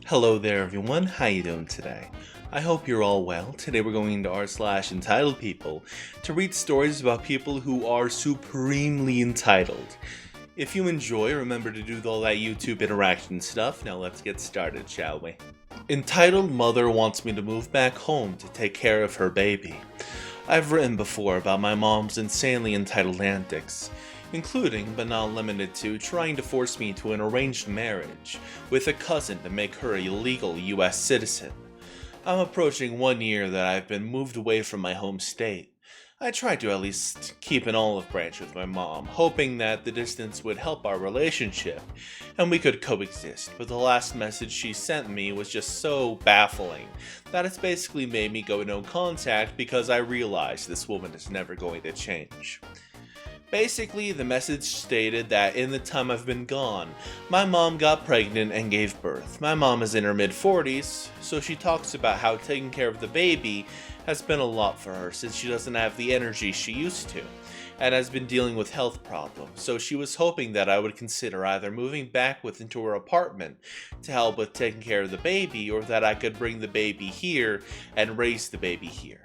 Hello there everyone, how you doing today? I hope you're all well. Today we're going into r/entitled people to read stories about people who are supremely entitled. If you enjoy, remember to do all that YouTube interaction stuff. Now let's get started, shall we? Entitled mother wants me to move back home to take care of her baby. I've written before about my mom's insanely entitled antics, including, but not limited to, trying to force me to an arranged marriage with a cousin to make her a legal US citizen. I'm approaching 1 year that I've been moved away from my home state. I tried to at least keep an olive branch with my mom, hoping that the distance would help our relationship and we could coexist, but the last message she sent me was just so baffling that it's basically made me go no contact because I realized this woman is never going to change. Basically, the message stated that in the time I've been gone, my mom got pregnant and gave birth. My mom is in her mid-40s, so she talks about how taking care of the baby has been a lot for her since she doesn't have the energy she used to, and has been dealing with health problems, so she was hoping that I would consider either moving back into her apartment to help with taking care of the baby, or that I could bring the baby here and raise the baby here.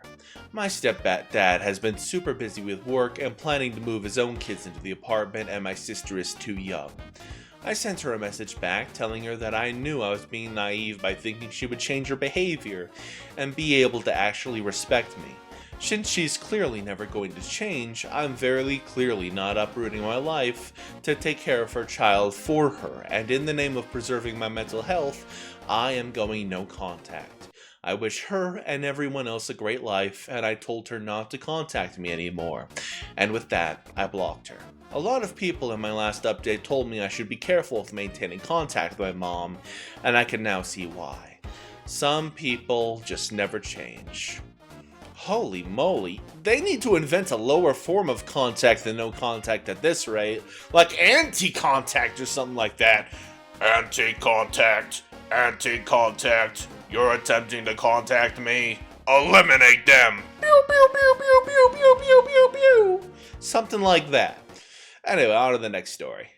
My stepdad has been super busy with work and planning to move his own kids into the apartment, and my sister is too young. I sent her a message back telling her that I knew I was being naive by thinking she would change her behavior and be able to actually respect me. Since she's clearly never going to change, I'm very clearly not uprooting my life to take care of her child for her, and in the name of preserving my mental health, I am going no contact. I wish her and everyone else a great life, and I told her not to contact me anymore. And with that, I blocked her. A lot of people in my last update told me I should be careful with maintaining contact with my mom, and I can now see why. Some people just never change. Holy moly, they need to invent a lower form of contact than no contact at this rate, like anti-contact or something like that. Anti-contact, anti-contact. You're attempting to contact me? Eliminate them! Pew pew pew pew pew pew pew pew pew! Something like that. Anyway, on to the next story.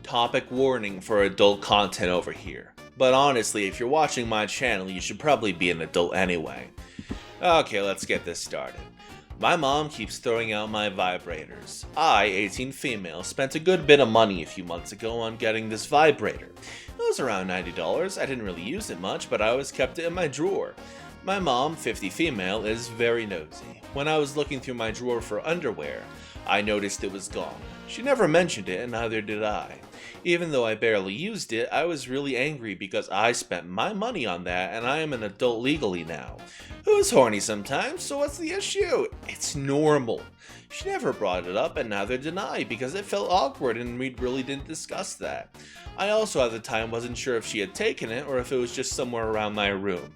Topic warning for adult content over here. But honestly, if you're watching my channel, you should probably be an adult anyway. Okay, let's get this started. My mom keeps throwing out my vibrators. I, 18 female, spent a good bit of money a few months ago on getting this vibrator. It was around $90, I didn't really use it much, but I always kept it in my drawer. My mom, 50 female, is very nosy. When I was looking through my drawer for underwear, I noticed it was gone. She never mentioned it, and neither did I. Even though I barely used it, I was really angry because I spent my money on that and I am an adult legally now. Who's horny sometimes, so what's the issue? It's normal. She never brought it up and neither did I because it felt awkward and we really didn't discuss that. I also at the time wasn't sure if she had taken it or if it was just somewhere around my room,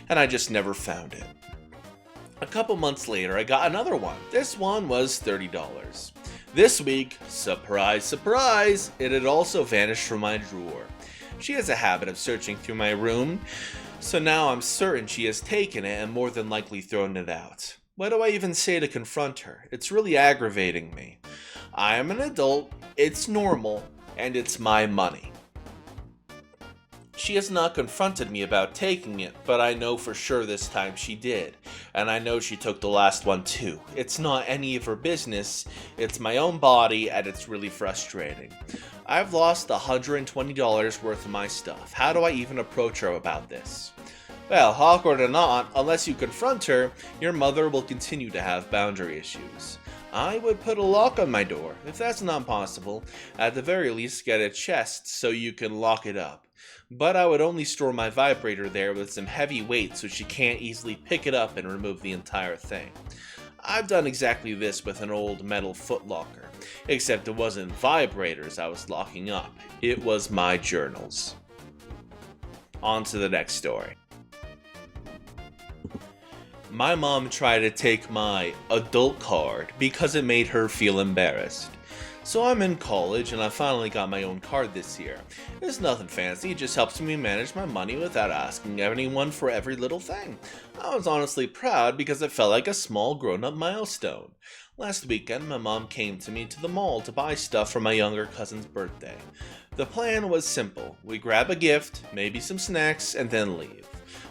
and I just never found it. A couple months later, I got another one. This one was $30. This week, surprise, surprise, it had also vanished from my drawer. She has a habit of searching through my room, so now I'm certain she has taken it and more than likely thrown it out. What do I even say to confront her? It's really aggravating me. I am an adult, it's normal, and it's my money. She has not confronted me about taking it, but I know for sure this time she did, and I know she took the last one too. It's not any of her business, it's my own body, and it's really frustrating. I've lost $120 worth of my stuff. How do I even approach her about this? Well, awkward or not, unless you confront her, your mother will continue to have boundary issues. I would put a lock on my door. If that's not possible, at the very least get a chest so you can lock it up. But I would only store my vibrator there with some heavy weight so she can't easily pick it up and remove the entire thing. I've done exactly this with an old metal footlocker, except it wasn't vibrators I was locking up, it was my journals. On to the next story. My mom tried to take my adult card because it made her feel embarrassed. So I'm in college and I finally got my own card this year. It's nothing fancy, it just helps me manage my money without asking anyone for every little thing. I was honestly proud because it felt like a small grown-up milestone. Last weekend, my mom came to me to the mall to buy stuff for my younger cousin's birthday. The plan was simple. We grab a gift, maybe some snacks, and then leave.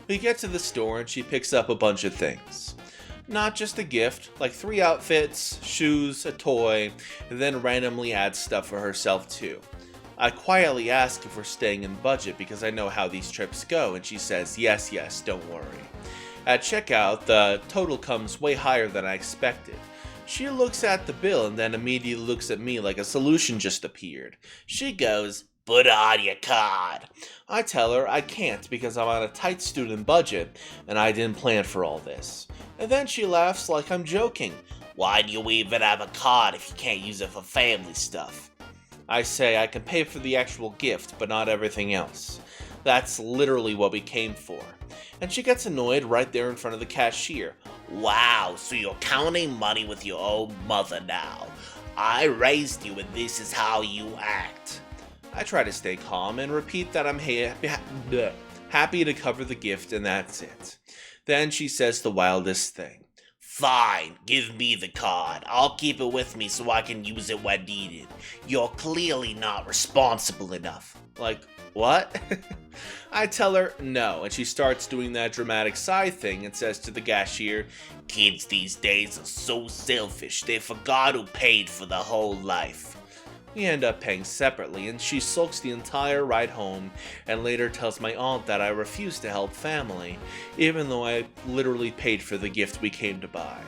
We get to the store and she picks up a bunch of things. Not just a gift, like 3 outfits, shoes, a toy, and then randomly adds stuff for herself too. I quietly ask if we're staying in budget because I know how these trips go, and she says, yes, don't worry. At checkout, the total comes way higher than I expected. She looks at the bill and then immediately looks at me like a solution just appeared. She goes, "Put on your card." I tell her I can't because I'm on a tight student budget and I didn't plan for all this. And then she laughs like I'm joking. "Why do you even have a card if you can't use it for family stuff?" I say I can pay for the actual gift, but not everything else. That's literally what we came for. And she gets annoyed right there in front of the cashier. "Wow, so you're counting money with your own mother now. I raised you and this is how you act." I try to stay calm and repeat that I'm happy to cover the gift and that's it. Then she says the wildest thing. "Fine, give me the card. I'll keep it with me so I can use it when needed. You're clearly not responsible enough." Like, what? I tell her no, and she starts doing that dramatic sigh thing and says to the cashier, "Kids these days are so selfish, they forgot who paid for the whole life." We end up paying separately, and she sulks the entire ride home and later tells my aunt that I refused to help family, even though I literally paid for the gift we came to buy.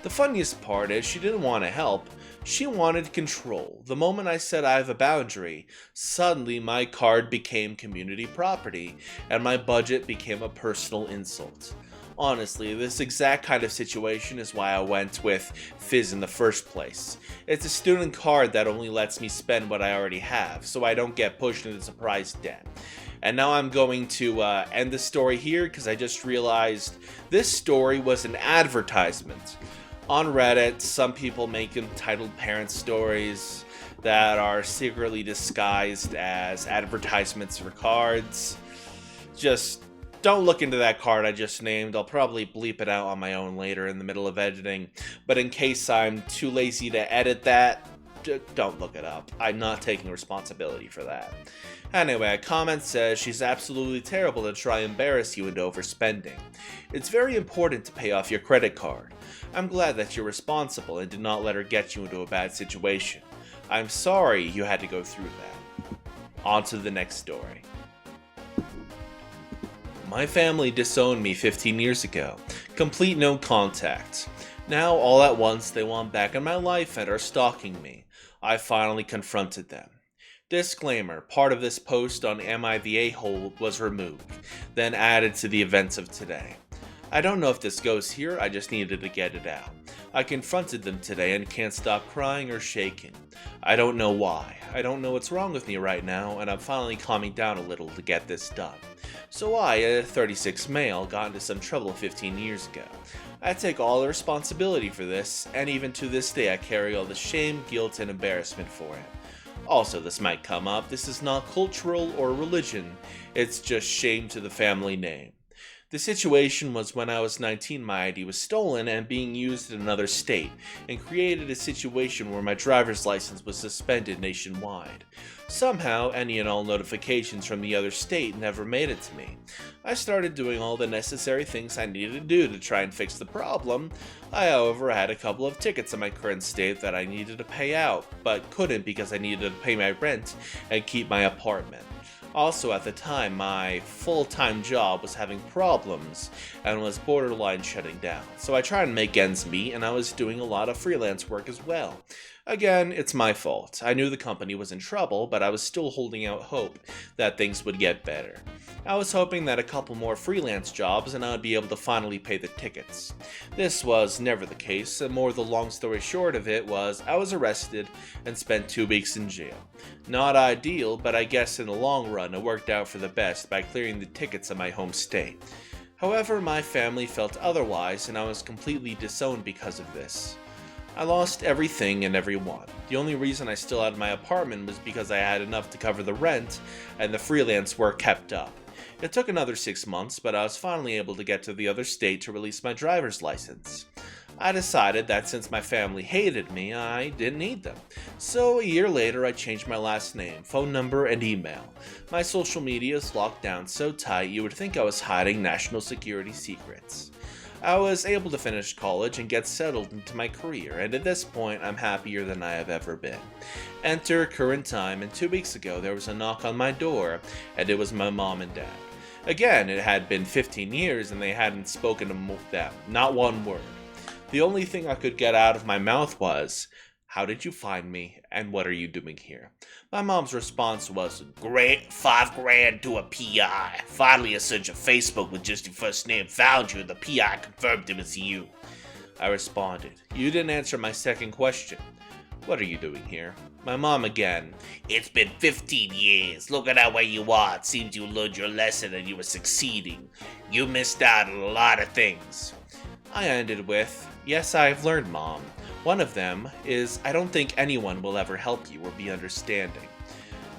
The funniest part is she didn't want to help, she wanted control. The moment I said I have a boundary, suddenly my card became community property, and my budget became a personal insult. Honestly, this exact kind of situation is why I went with Fizz in the first place. It's a student card that only lets me spend what I already have, so I don't get pushed into surprise debt. And now I'm going to end the story here because I just realized this story was an advertisement. On Reddit, some people make entitled parent stories that are secretly disguised as advertisements for cards. Just don't look into that card I just named. I'll probably bleep it out on my own later in the middle of editing. But in case I'm too lazy to edit that, don't look it up. I'm not taking responsibility for that. Anyway, a comment says she's absolutely terrible to try and embarrass you into overspending. It's very important to pay off your credit card. I'm glad that you're responsible and did not let her get you into a bad situation. I'm sorry you had to go through that. On to the next story. My family disowned me 15 years ago. Complete no contact. Now, all at once, they want back in my life and are stalking me. I finally confronted them. Disclaimer, part of this post on Am I the A-hole was removed, then added to the events of today. I don't know if this goes here, I just needed to get it out. I confronted them today and can't stop crying or shaking. I don't know why. I don't know what's wrong with me right now, and I'm finally calming down a little to get this done. So I, a 36 male, got into some trouble 15 years ago. I take all the responsibility for this, and even to this day I carry all the shame, guilt, and embarrassment for it. Also, this might come up, this is not cultural or religion, it's just shame to the family name. The situation was when I was 19, my ID was stolen and being used in another state, and created a situation where my driver's license was suspended nationwide. Somehow, any and all notifications from the other state never made it to me. I started doing all the necessary things I needed to do to try and fix the problem. I, however, had a couple of tickets in my current state that I needed to pay out, but couldn't because I needed to pay my rent and keep my apartment. Also, at the time, my full-time job was having problems and was borderline shutting down, so I tried to make ends meet and I was doing a lot of freelance work as well. Again, it's my fault. I knew the company was in trouble, but I was still holding out hope that things would get better. I was hoping that a couple more freelance jobs and I would be able to finally pay the tickets. This was never the case, and more the long story short of it was I was arrested and spent 2 weeks in jail. Not ideal, but I guess in the long run it worked out for the best by clearing the tickets in my home state. However, my family felt otherwise and I was completely disowned because of this. I lost everything and everyone. The only reason I still had my apartment was because I had enough to cover the rent and the freelance work kept up. It took another 6 months, but I was finally able to get to the other state to release my driver's license. I decided that since my family hated me, I didn't need them. So a year later, I changed my last name, phone number, and email. My social media is locked down so tight you would think I was hiding national security secrets. I was able to finish college and get settled into my career, and at this point, I'm happier than I have ever been. Enter current time, and 2 weeks ago there was a knock on my door, and it was my mom and dad. Again, it had been 15 years and they hadn't spoken to them, not one word. The only thing I could get out of my mouth was, "How did you find me, and what are you doing here?" My mom's response was, "Great, $5,000 to a PI. Finally a search of Facebook with just your first name found you and the PI confirmed it was you." I responded, "You didn't answer my second question. What are you doing here?" My mom again, "It's been 15 years. Look at where you are. It seems you learned your lesson and you were succeeding. You missed out on a lot of things." I ended with, "Yes, I've learned, Mom. One of them is I don't think anyone will ever help you or be understanding.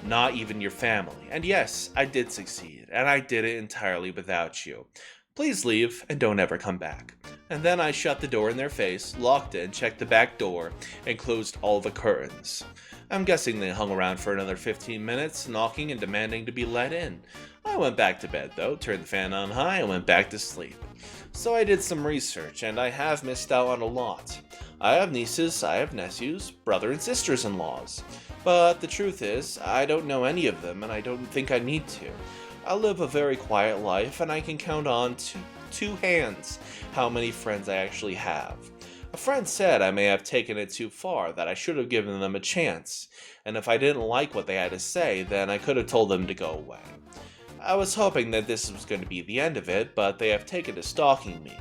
Not even your family. And yes, I did succeed, and I did it entirely without you. Please leave and don't ever come back." And then I shut the door in their face, locked it, and checked the back door, and closed all the curtains. I'm guessing they hung around for another 15 minutes, knocking and demanding to be let in. I went back to bed though, turned the fan on high, and went back to sleep. So I did some research, and I have missed out on a lot. I have nieces, I have nephews, brother and sisters-in-laws. But the truth is, I don't know any of them, and I don't think I need to. I live a very quiet life, and I can count on two hands how many friends I actually have. A friend said I may have taken it too far, that I should have given them a chance, and if I didn't like what they had to say, then I could have told them to go away. I was hoping that this was going to be the end of it, but they have taken to stalking me.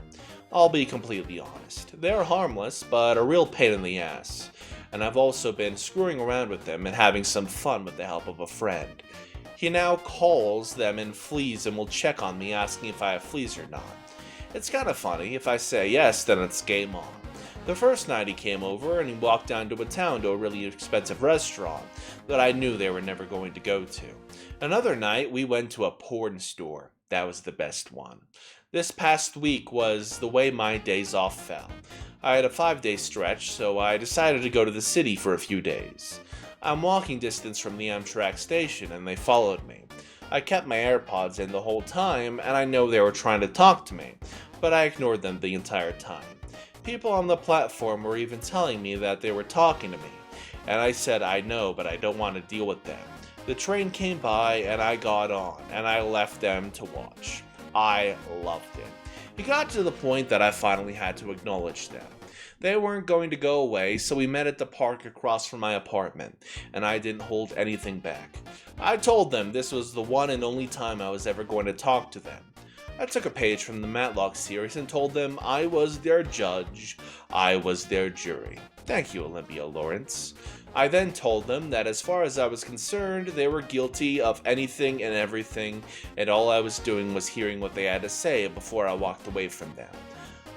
I'll be completely honest. They're harmless, but a real pain in the ass. And I've also been screwing around with them and having some fun with the help of a friend. He now calls them in fleas and will check on me, asking if I have fleas or not. It's kind of funny. If I say yes, then it's game on. The first night he came over and he walked down to a town to a really expensive restaurant that I knew they were never going to go to. Another night we went to a porn store. That was the best one. This past week was the way my days off fell. I had a 5-day stretch, so I decided to go to the city for a few days. I'm walking distance from the Amtrak station and they followed me. I kept my AirPods in the whole time and I know they were trying to talk to me, but I ignored them the entire time. People on the platform were even telling me that they were talking to me, and I said I know, but I don't want to deal with them. The train came by and I got on, and I left them to watch. I loved it. It got to the point that I finally had to acknowledge them. They weren't going to go away, so we met at the park across from my apartment, and I didn't hold anything back. I told them this was the one and only time I was ever going to talk to them. I took a page from the Matlock series and told them I was their judge, I was their jury. Thank you, Olympia Lawrence. I then told them that as far as I was concerned, they were guilty of anything and everything, and all I was doing was hearing what they had to say before I walked away from them.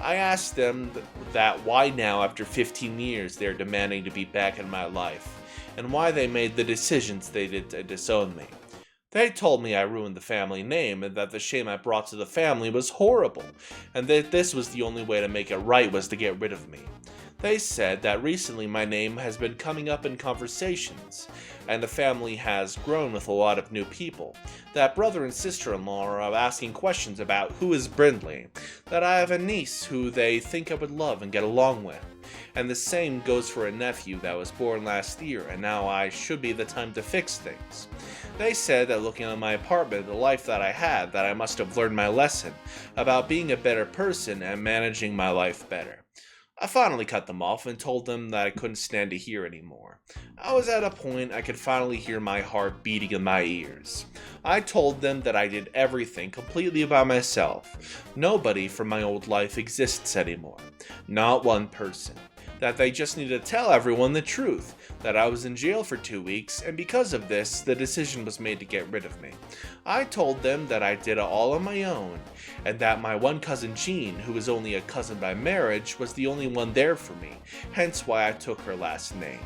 I asked them that why now, after 15 years, they're demanding to be back in my life, and why they made the decisions they did to disown me. They told me I ruined the family name and that the shame I brought to the family was horrible, and that this was the only way to make it right was to get rid of me. They said that recently my name has been coming up in conversations, and the family has grown with a lot of new people, that brother and sister-in-law are asking questions about who is Brindley, that I have a niece who they think I would love and get along with, and the same goes for a nephew that was born last year, and now I should be the time to fix things. They said that looking at my apartment, the life that I had, that I must have learned my lesson about being a better person and managing my life better. I finally cut them off and told them that I couldn't stand to hear anymore. I was at a point I could finally hear my heart beating in my ears. I told them that I did everything completely by myself. Nobody from my old life exists anymore. Not one person. That they just need to tell everyone the truth, that I was in jail for 2 weeks, and because of this, the decision was made to get rid of me. I told them that I did it all on my own, and that my one cousin Jean, who was only a cousin by marriage, was the only one there for me, hence why I took her last name.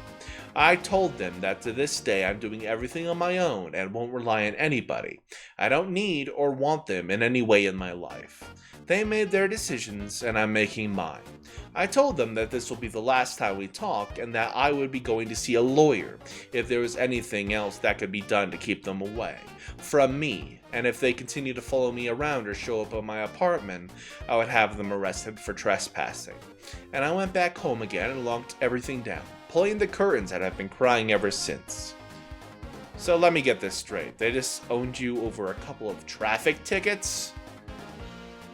I told them that to this day I'm doing everything on my own and won't rely on anybody. I don't need or want them in any way in my life. They made their decisions and I'm making mine. I told them that this will be the last time we talk and that I would be going to see a lawyer if there was anything else that could be done to keep them away from me, and if they continue to follow me around or show up at my apartment, I would have them arrested for trespassing. And I went back home again and locked everything down, pulling the curtains that I've been crying ever since. So let me get this straight, they just owned you over a couple of traffic tickets?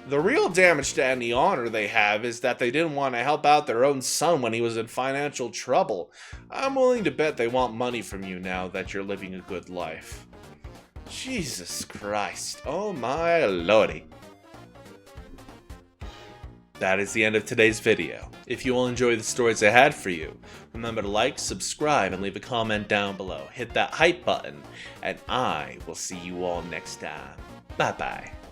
The real damage to any honor they have is that they didn't want to help out their own son when he was in financial trouble. I'm willing to bet they want money from you now that you're living a good life. Jesus Christ, oh my lordy. That is the end of today's video. If you all enjoyed the stories I had for you, remember to like, subscribe, and leave a comment down below. Hit that hype button, and I will see you all next time. Bye bye.